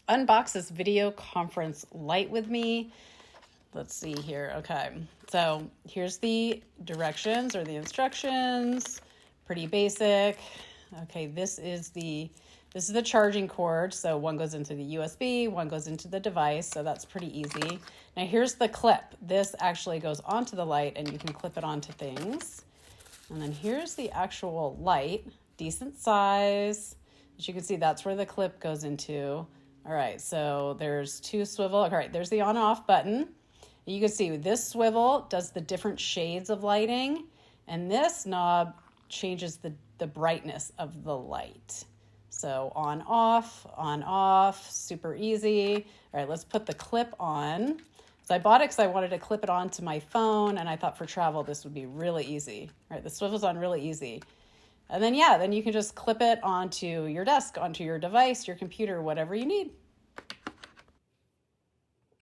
unbox this video conference light with me. Let's see here. Okay, so here's the directions or the instructions. Pretty basic. Okay, this is the charging cord. So one goes into the USB, one goes into the device. So that's pretty easy. Now here's the clip. This actually goes onto the light and you can clip it onto things. And then here's the actual light, decent size. As you can see, that's where the clip goes into. All right, so there's two swivel. All right, there's the on and off button. You can see this swivel does the different shades of lighting, and this knob changes the brightness of the light. So on, off, super easy. All right, let's put the clip on. So I bought it because I wanted to clip it onto my phone, and I thought for travel this would be really easy. All right, the swivel's on really easy. And then, yeah, then you can just clip it onto your desk, onto your device, your computer, whatever you need.